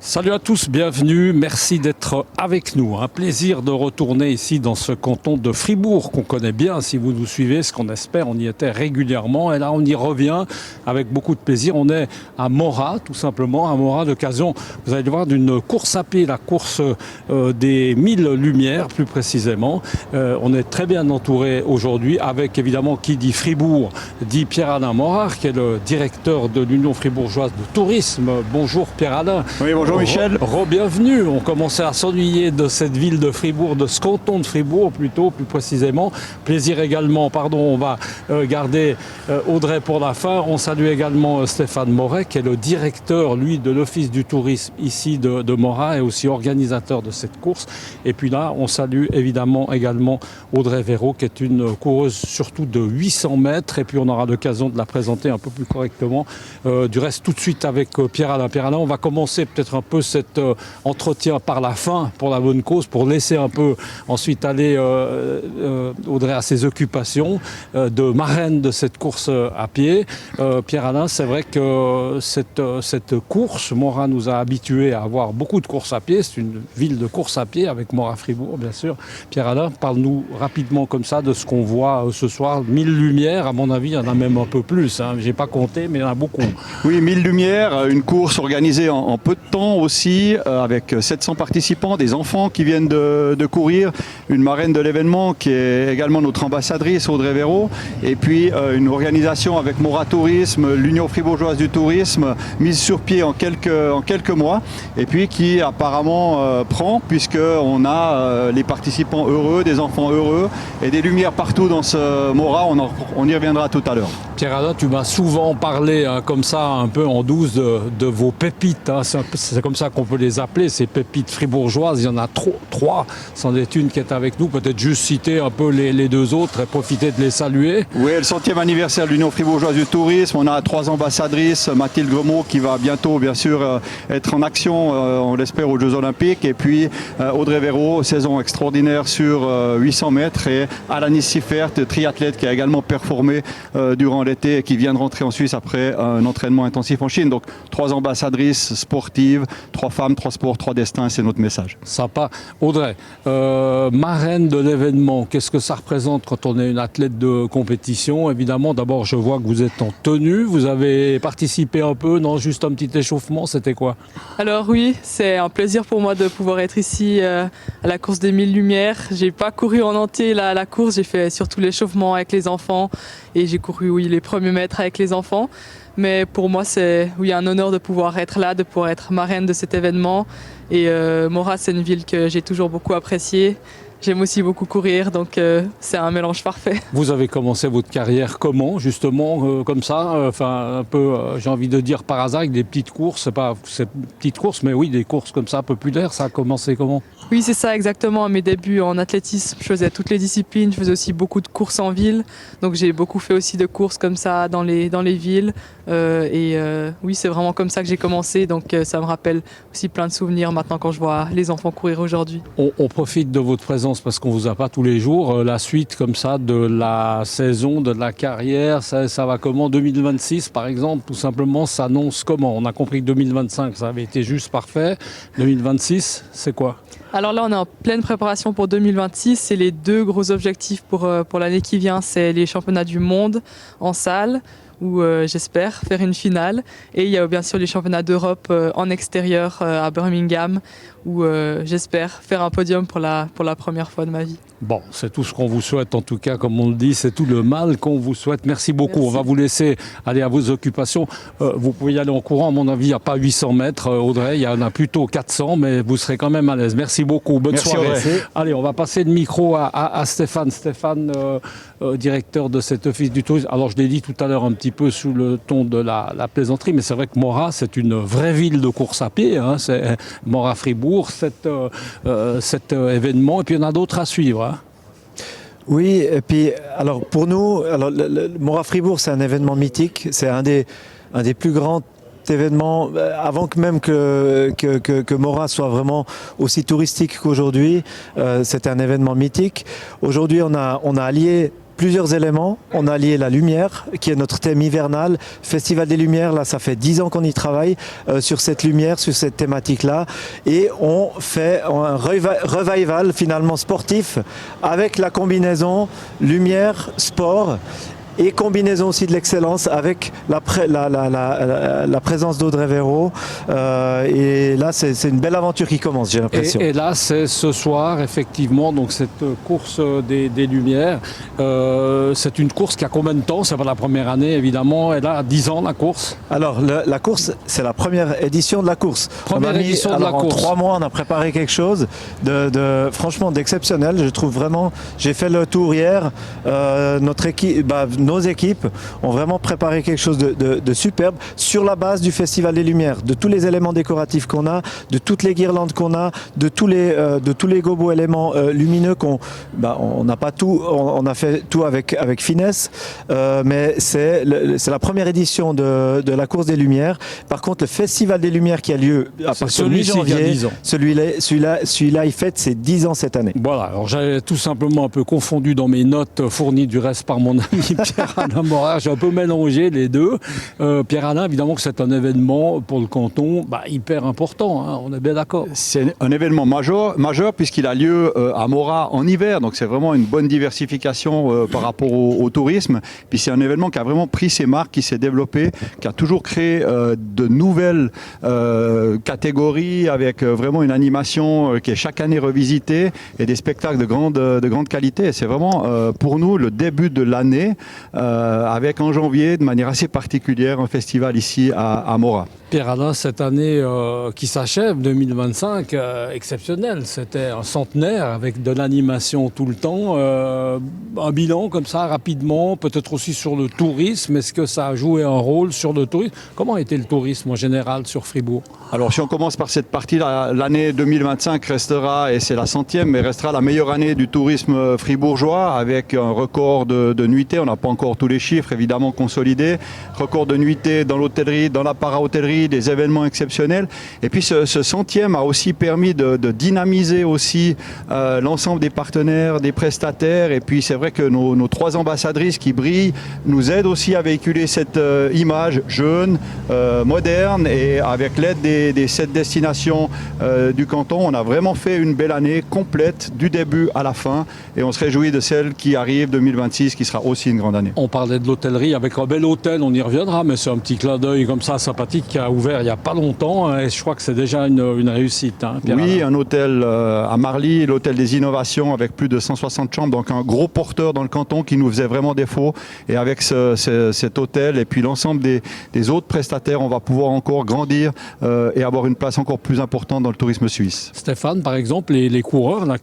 Salut à tous, bienvenue, merci d'être avec nous. Un plaisir de retourner ici dans ce canton de Fribourg qu'on connaît bien si vous nous suivez, ce qu'on espère, on y était régulièrement et là on y revient avec beaucoup de plaisir. On est à Morat tout simplement, à Morat d'occasion, vous allez voir, d'une course à pied, la course des 1000 Lumières plus précisément. On est très bien entouré aujourd'hui avec évidemment qui dit Fribourg, dit Pierre-Alain Morard qui est le directeur de l'Union fribourgeoise de tourisme. Bonjour Pierre-Alain. Oui, bonjour Michel. Re-bienvenue. On commençait à s'ennuyer de cette ville de Fribourg, de ce canton de Fribourg plutôt, plus précisément. Plaisir également, on va garder Audrey pour la fin. On salue également Stéphane Moret, qui est le directeur, lui, de l'Office du tourisme ici de Morat et aussi organisateur de cette course. Et puis là, on salue évidemment également Audrey Véraud, qui est une coureuse surtout de 800 mètres. Et puis on aura l'occasion de la présenter un peu plus correctement. Du reste, tout de suite avec Pierre-Alain. Pierre-Alain, on va commencer peut-être un peu cet entretien par la fin pour la bonne cause, pour laisser un peu ensuite aller Audrey à ses occupations de marraine de cette course à pied. Pierre-Alain, c'est vrai que cette course, Morat nous a habitués à avoir beaucoup de courses à pied. C'est une ville de course à pied avec Morat-Fribourg, bien sûr. Pierre-Alain, parle-nous rapidement comme ça de ce qu'on voit ce soir. 1000 lumières, à mon avis, il y en a même un peu plus. Hein. Je n'ai pas compté, mais il y en a beaucoup. Oui, 1000 lumières, une course organisée en peu de temps aussi, avec 700 participants, des enfants qui viennent de courir, une marraine de l'événement qui est également notre ambassadrice Audrey Véraud, et puis une organisation avec Morat Tourisme, l'Union fribourgeoise du tourisme, mise sur pied en quelques mois, et puis qui apparemment prend, puisqu'on a les participants heureux, des enfants heureux, et des lumières partout dans ce Morat, on y reviendra tout à l'heure. Pierre-Alain, tu m'as souvent parlé comme ça, un peu en douce, de vos pépites. Hein. C'est comme ça qu'on peut les appeler, ces pépites fribourgeoises. Il y en a trois, c'en est une qui est avec nous. Peut-être juste citer un peu les deux autres et profiter de les saluer. Oui, le 100e anniversaire de l'Union fribourgeoise du tourisme. On a 3 ambassadrices. Mathilde Gremaud qui va bientôt, bien sûr, être en action, on l'espère, aux Jeux Olympiques. Et puis Audrey Véraud, saison extraordinaire sur 800 mètres. Et Alanis Siffert, triathlète, qui a également performé durant l'été et qui vient de rentrer en Suisse après un entraînement intensif en Chine. Donc 3 ambassadrices sportives, 3 femmes, 3 sports, 3 destins, c'est notre message. Sympa. Audrey, marraine de l'événement, qu'est-ce que ça représente quand on est une athlète de compétition? Évidemment, d'abord, je vois que vous êtes en tenue, vous avez participé un peu, non, juste un petit échauffement, c'était quoi? Alors oui, c'est un plaisir pour moi de pouvoir être ici à la course des 1000 Lumières. J'ai pas couru en entier la course, j'ai fait surtout l'échauffement avec les enfants et j'ai couru les premiers mètres avec les enfants. Mais pour moi, c'est un honneur de pouvoir être là, de pouvoir être marraine de cet événement. Et Morat, c'est une ville que j'ai toujours beaucoup appréciée. J'aime aussi beaucoup courir, donc c'est un mélange parfait. Vous avez commencé votre carrière comment, justement, comme ça, enfin un peu, j'ai envie de dire par hasard, avec des petites courses, c'est pas ces petites courses, mais oui, des courses comme ça, populaires, ça a commencé comment? Oui, c'est ça exactement. À mes débuts en athlétisme, je faisais toutes les disciplines, je faisais aussi beaucoup de courses en ville, donc j'ai beaucoup fait aussi de courses comme ça dans les villes. Oui, c'est vraiment comme ça que j'ai commencé, donc ça me rappelle aussi plein de souvenirs maintenant quand je vois les enfants courir aujourd'hui. On profite de votre présence parce qu'on vous a pas tous les jours. La suite comme ça de la saison, de la carrière, ça va comment? 2026 par exemple, tout simplement, s'annonce comment? On a compris que 2025, ça avait été juste parfait. 2026, c'est quoi? Alors là, on est en pleine préparation pour 2026. C'est les 2 gros objectifs pour l'année qui vient. C'est les championnats du monde en salle, où j'espère faire une finale. Et il y a bien sûr les championnats d'Europe en extérieur à Birmingham, où j'espère faire un podium pour la première fois de ma vie. Bon, c'est tout ce qu'on vous souhaite en tout cas, comme on le dit, c'est tout le mal qu'on vous souhaite. Merci beaucoup. Merci. On va vous laisser aller à vos occupations. Vous pouvez y aller en courant, à mon avis, il n'y a pas 800 mètres, Audrey, il y en a plutôt 400, mais vous serez quand même à l'aise. Merci beaucoup, bonne soirée. Audrey. Allez, on va passer le micro à Stéphane. Stéphane, directeur de cet office du tourisme. Alors, je l'ai dit tout à l'heure un petit peu sous le ton de la plaisanterie, mais c'est vrai que Morat, c'est une vraie ville de course à pied. Hein. C'est Morat-Fribourg, cet événement, et puis il y en a d'autres à suivre. Hein. Oui, et puis alors pour nous, Morat-Fribourg, c'est un événement mythique, c'est un des plus grands événements, avant que même que Morat soit vraiment aussi touristique qu'aujourd'hui. C'était un événement mythique. Aujourd'hui, on a allié plusieurs éléments. On a lié la lumière, qui est notre thème hivernal. Festival des Lumières, là, ça fait 10 ans qu'on y travaille sur cette lumière, sur cette thématique-là. Et on fait un revival finalement sportif avec la combinaison lumière, sport. Et combinaison aussi de l'excellence avec la présence d'Audrey Véro. Et là, c'est une belle aventure qui commence, j'ai l'impression. Et là, c'est ce soir, effectivement, donc cette course des Lumières. C'est une course qui a combien de temps? C'est pas la première année, évidemment. Elle a 10 ans, la course. Alors, la course, c'est la première édition de la course. Première édition de la course. En 3 mois, on a préparé quelque chose franchement d'exceptionnel. Je trouve vraiment, j'ai fait le tour hier. Notre équipe, nos équipes ont vraiment préparé quelque chose de superbe sur la base du Festival des Lumières, de tous les éléments décoratifs qu'on a, de toutes les guirlandes qu'on a, de tous les gobos éléments lumineux on n'a pas tout, on a fait tout avec finesse, mais c'est la première édition de la course des Lumières. Par contre, le Festival des Lumières qui a lieu à partir de mi-janvier, celui-là, il fête ses 10 ans cette année. Voilà, alors j'avais tout simplement un peu confondu dans mes notes fournies du reste par mon ami Pierre-Alain Morat, j'ai un peu mélangé les deux. Pierre-Alain, évidemment que c'est un événement pour le canton hyper important, hein, on est bien d'accord. C'est un événement majeur puisqu'il a lieu à Morat en hiver, donc c'est vraiment une bonne diversification par rapport au tourisme. Puis c'est un événement qui a vraiment pris ses marques, qui s'est développé, qui a toujours créé de nouvelles catégories avec vraiment une animation qui est chaque année revisitée et des spectacles de grande qualité. Et c'est vraiment pour nous le début de l'année avec en janvier de manière assez particulière un festival ici à Morat. Pierre-Alain, cette année qui s'achève, 2025, exceptionnelle. C'était un centenaire avec de l'animation tout le temps. Un bilan comme ça, rapidement, peut-être aussi sur le tourisme. Est-ce que ça a joué un rôle sur le tourisme? Comment a été le tourisme en général sur Fribourg? Alors si on commence par cette partie, l'année 2025 restera, et c'est la 100e, mais restera la meilleure année du tourisme fribourgeois avec un record de nuitées. On n'a pas encore tous les chiffres évidemment consolidés. Record de nuitées dans l'hôtellerie, dans la para-hôtellerie, des événements exceptionnels. Et puis ce 100e a aussi permis de dynamiser aussi l'ensemble des partenaires, des prestataires. Et puis c'est vrai que nos 3 ambassadrices qui brillent nous aident aussi à véhiculer cette image jeune, moderne, et avec l'aide des 7 destinations du canton, on a vraiment fait une belle année complète du début à la fin, et on se réjouit de celle qui arrive 2026 qui sera aussi une grande année. On parlait de l'hôtellerie avec un bel hôtel, on y reviendra, mais c'est un petit clin d'œil comme ça sympathique qui a ouvert il n'y a pas longtemps, et je crois que c'est déjà une réussite. Hein, oui, un hôtel à Marly, l'hôtel des innovations avec plus de 160 chambres, donc un gros porteur dans le canton qui nous faisait vraiment défaut, et avec cet hôtel et puis l'ensemble des autres prestataires, on va pouvoir encore grandir et avoir une place encore plus importante dans le tourisme suisse. Stéphane, par exemple, les coureurs là,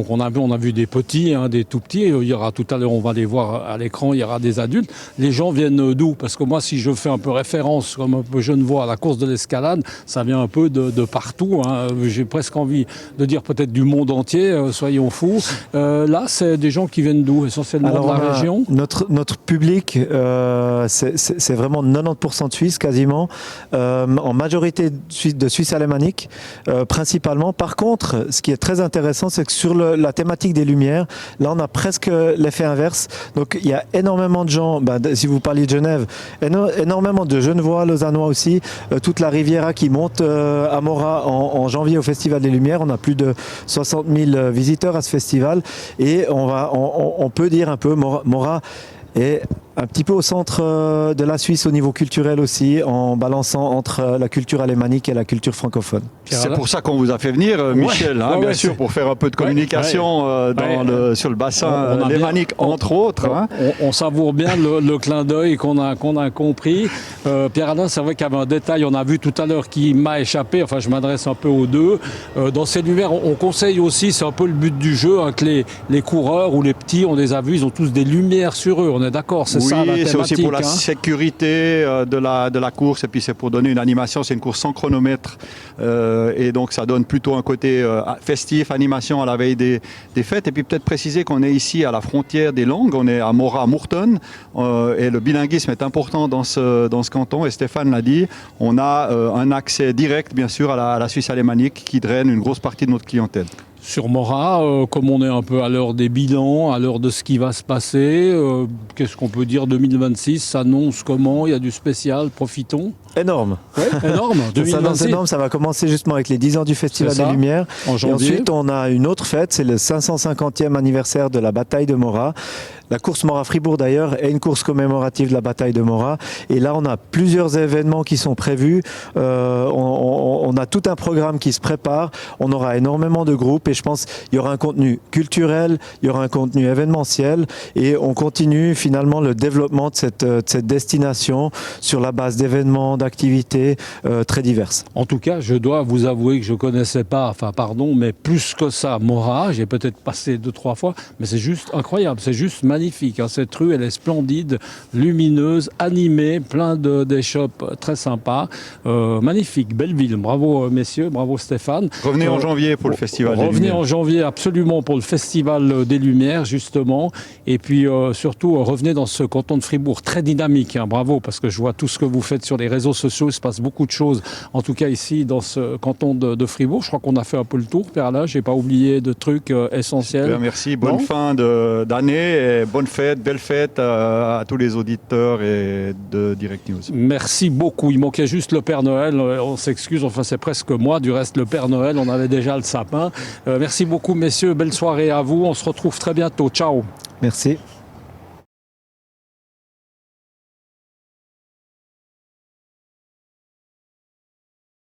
on a vu des petits, hein, des tout petits, il y aura tout à l'heure, on va les voir à l'écran, il y aura des adultes. Les gens viennent d'où? Parce que moi, si je fais un peu référence, comme un peu Genevois, à la course de l'escalade, ça vient un peu de partout. Hein. J'ai presque envie de dire peut-être du monde entier, soyons fous. Là, c'est des gens qui viennent d'où? Essentiellement de la région? Notre public, c'est vraiment 90% de Suisse quasiment, en majorité de Suisse alémanique principalement. Par contre, ce qui est très intéressant, c'est que sur la thématique des lumières, là on a presque l'effet inverse. Donc il y a énormément de gens, si vous parliez de Genève, énormément de Genevois, Lausannois aussi, toute la Riviera qui monte à Morat en janvier au Festival des Lumières. On a plus de 60 000 visiteurs à ce festival, et on peut dire un peu Morat est un petit peu au centre de la Suisse au niveau culturel aussi, en balançant entre la culture alémanique et la culture francophone. C'est pour ça qu'on vous a fait venir, Michel, bien sûr, pour faire un peu de communication sur le bassin lémanique, entre autres. On savoure bien le clin d'œil qu'on a compris. Pierre-Alain, c'est vrai qu'il y avait un détail, on a vu tout à l'heure, qui m'a échappé, enfin je m'adresse un peu aux deux. Dans ces lumières, on conseille aussi, c'est un peu le but du jeu, hein, que les coureurs ou les petits, on les a vus, ils ont tous des lumières sur eux, on est d'accord, c'est ça la thématique. C'est aussi pour la sécurité de la course, et puis c'est pour donner une animation, c'est une course sans chronomètre, et donc ça donne plutôt un côté festif, animation à la veille des fêtes. Et puis peut-être préciser qu'on est ici à la frontière des langues, on est à Morat-Mourton, et le bilinguisme est important dans ce canton, et Stéphane l'a dit, on a un accès direct bien sûr à la Suisse alémanique qui draine une grosse partie de notre clientèle. Sur Morat, comme on est un peu à l'heure des bilans, à l'heure de ce qui va se passer, qu'est-ce qu'on peut dire 2026 s'annonce comment? Il y a du spécial, profitons. Énorme. Énorme, Ça s'annonce 2026. énorme, ça va commencer justement avec les 10 ans du Festival C'est ça, des Lumières. en Et janvier. ensuite, on a une autre fête, c'est le 550e anniversaire de la bataille de Morat. La course Morat-Fribourg d'ailleurs est une course commémorative de la bataille de Morat. Et là, on a plusieurs événements qui sont prévus. On a tout un programme qui se prépare. On aura énormément de groupes et je pense qu'il y aura un contenu culturel, il y aura un contenu événementiel et on continue finalement le développement de cette destination sur la base d'événements, d'activités très diverses. En tout cas, je dois vous avouer que je connaissais pas, enfin pardon, mais plus que ça, Morat. J'ai peut-être passé 2-3 fois, mais c'est juste incroyable, c'est juste magnifique. Hein. Cette rue, elle est splendide, lumineuse, animée, plein d'échoppes très sympas. Magnifique, belle ville. Bravo messieurs, bravo Stéphane. Revenez en janvier pour le Festival des Revenez Lumières. en janvier absolument pour le Festival des Lumières, justement. Et puis surtout, revenez dans ce canton de Fribourg, très dynamique. Hein. Bravo, parce que je vois tout ce que vous faites sur les réseaux sociaux. Il se passe beaucoup de choses, en tout cas ici, dans ce canton de Fribourg. Je crois qu'on a fait un peu le tour, Père Alain. Je n'ai pas oublié de trucs essentiels. Super, merci, bonne Non fin d'année et bonne fête, belle fête à tous les auditeurs et de Direct News. Merci beaucoup. Il manquait juste le Père Noël. On s'excuse, enfin c'est presque moi. Du reste, le Père Noël, on avait déjà le sapin. Merci beaucoup, messieurs. Belle soirée à vous. On se retrouve très bientôt. Ciao. Merci.